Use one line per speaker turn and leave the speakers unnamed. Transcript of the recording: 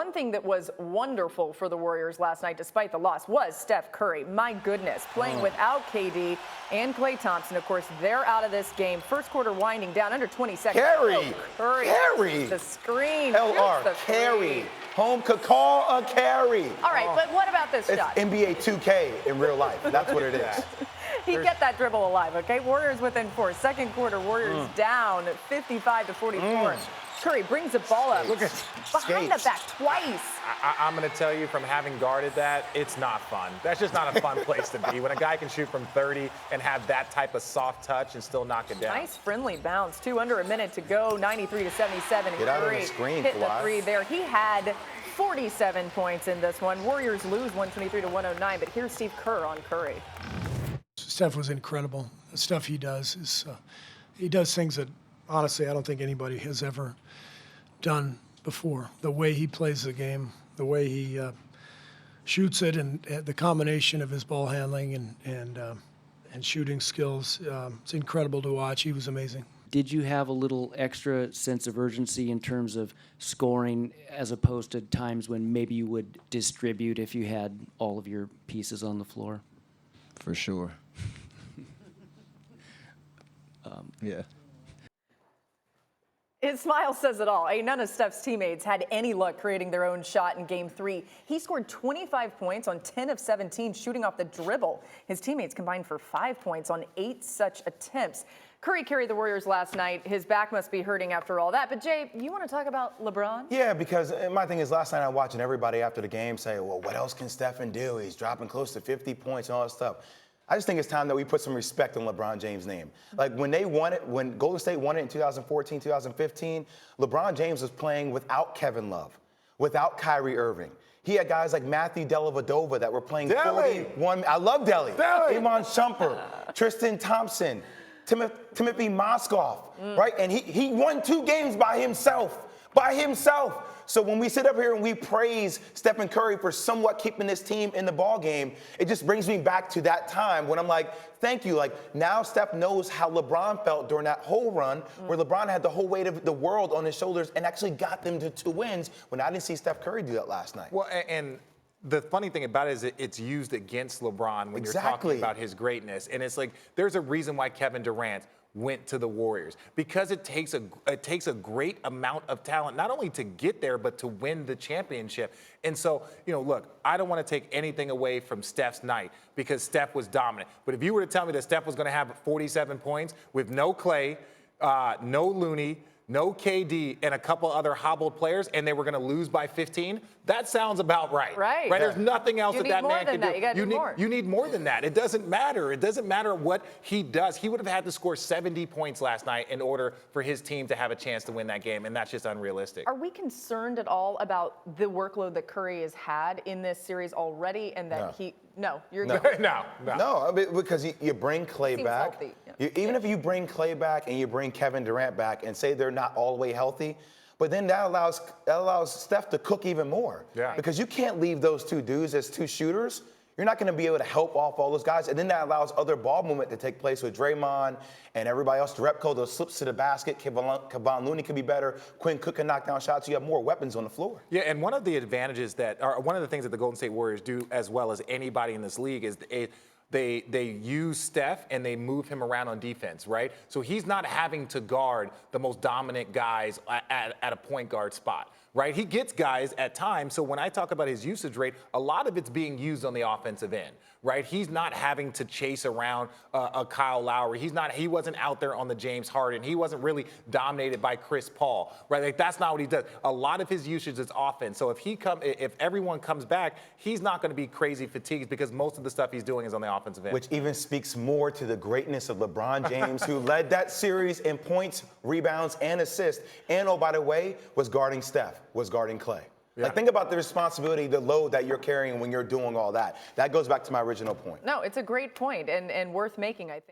one thing that was wonderful for the Warriors last night, despite the loss, was Steph Curry. My goodness, playing without KD and Klay Thompson. Of course, they're out of this game. First quarter winding down, under 20 seconds.
Carry.
The screen.
LR, carry. Home could call a carry.
All right, but what about this shot?
It's NBA 2K in real life. That's what it is.
He'd get that dribble alive, okay? Warriors within 4. Second quarter, Warriors down 55-44. Curry brings the ball up.
Look at
behind the back twice.
I'm going to tell you, from having guarded that, it's not fun. That's just not a fun place to be. When a guy can shoot from 30 and have that type of soft touch and still knock it down.
Nice friendly bounce, too. Under a minute to go, 93-77.
Get out of
Curry
the screen,
hit the
Kawhi.
3 there. He had 47 points in this one. Warriors lose 123-109, but here's Steve Kerr on Curry.
Steph was incredible. The stuff he does is he does things that, honestly, I don't think anybody has ever done before. The way he plays the game, the way he shoots it, and the combination of his ball handling and shooting skills, it's incredible to watch. He was amazing.
Did you have a little extra sense of urgency in terms of scoring as opposed to times when maybe you would distribute if you had all of your pieces on the floor?
For sure. Yeah.
His smile says it all. None of Steph's teammates had any luck creating their own shot in Game 3. He scored 25 points on 10 of 17 shooting off the dribble. His teammates combined for 5 points on 8 such attempts. Curry carried the Warriors last night. His back must be hurting after all that. But, Jay, you want to talk about LeBron?
Yeah, because my thing is, last night I'm watching everybody after the game say, well, what else can Stephen do? He's dropping close to 50 points and all that stuff. I just think it's time that we put some respect on LeBron James' name. Like when they won it, when Golden State won it in 2014, 2015, LeBron James was playing without Kevin Love, without Kyrie Irving. He had guys like Matthew Dellavedova that were playing 41. I love Delly. Iman Shumpert, Tristan Thompson, Timothy Mozgov, right? And he won 2 games by himself. So when we sit up here and we praise Stephen Curry for somewhat keeping this team in the ball game, it just brings me back to that time when I'm like, thank you. Like, now Steph knows how LeBron felt during that whole run where LeBron had the whole weight of the world on his shoulders and actually got them to 2 wins when I didn't see Steph Curry do that last night.
Well, and the funny thing about it is it's used against LeBron when you're talking about his greatness. And it's like, there's a reason why Kevin Durant went to the Warriors, because it takes a great amount of talent, not only to get there, but to win the championship. And so, look, I don't want to take anything away from Steph's night because Steph was dominant. But if you were to tell me that Steph was going to have 47 points with no Klay, no Looney, no KD, and a couple other hobbled players, and they were going to lose by 15, that sounds about right.
Right.
There's nothing else that man can do.
You got to do more.
You need more than that. It doesn't matter. It doesn't matter what he does. He would have had to score 70 points last night in order for his team to have a chance to win that game, and that's just unrealistic.
Are we concerned at all about the workload that Curry has had in this series already, and that No,
because you bring Klay back. Even if you bring Klay back and you bring Kevin Durant back and say they're not all the way healthy, but then that allows Steph to cook even more.
Yeah.
Because you can't leave those 2 dudes as 2 shooters. You're not going to be able to help off all those guys. And then that allows other ball movement to take place with Draymond and everybody else. Repco, those slips to the basket. Kevon Looney could be better. Quinn Cook can knock down shots. You have more weapons on the floor.
Yeah, and one of the advantages one of the things that the Golden State Warriors do as well as anybody in this league is they use Steph and they move him around on defense, right? So he's not having to guard the most dominant guys at a point guard spot, right? He gets guys at times. So when I talk about his usage rate, a lot of it's being used on the offensive end, right? He's not having to chase around a Kyle Lowry. He wasn't out there on the James Harden. He wasn't really dominated by Chris Paul, right? Like, that's not what he does. A lot of his usage is offense. So if everyone comes back, he's not going to be crazy fatigued because most of the stuff he's doing is on the offensive end.
Which even speaks more to the greatness of LeBron James, who led that series in points, rebounds, and assists. And, oh, by the way, was guarding Steph, was guarding Klay. Yeah. Like, think about the responsibility, the load that you're carrying when you're doing all that. That goes back to my original point.
No, it's a great point and worth making, I think.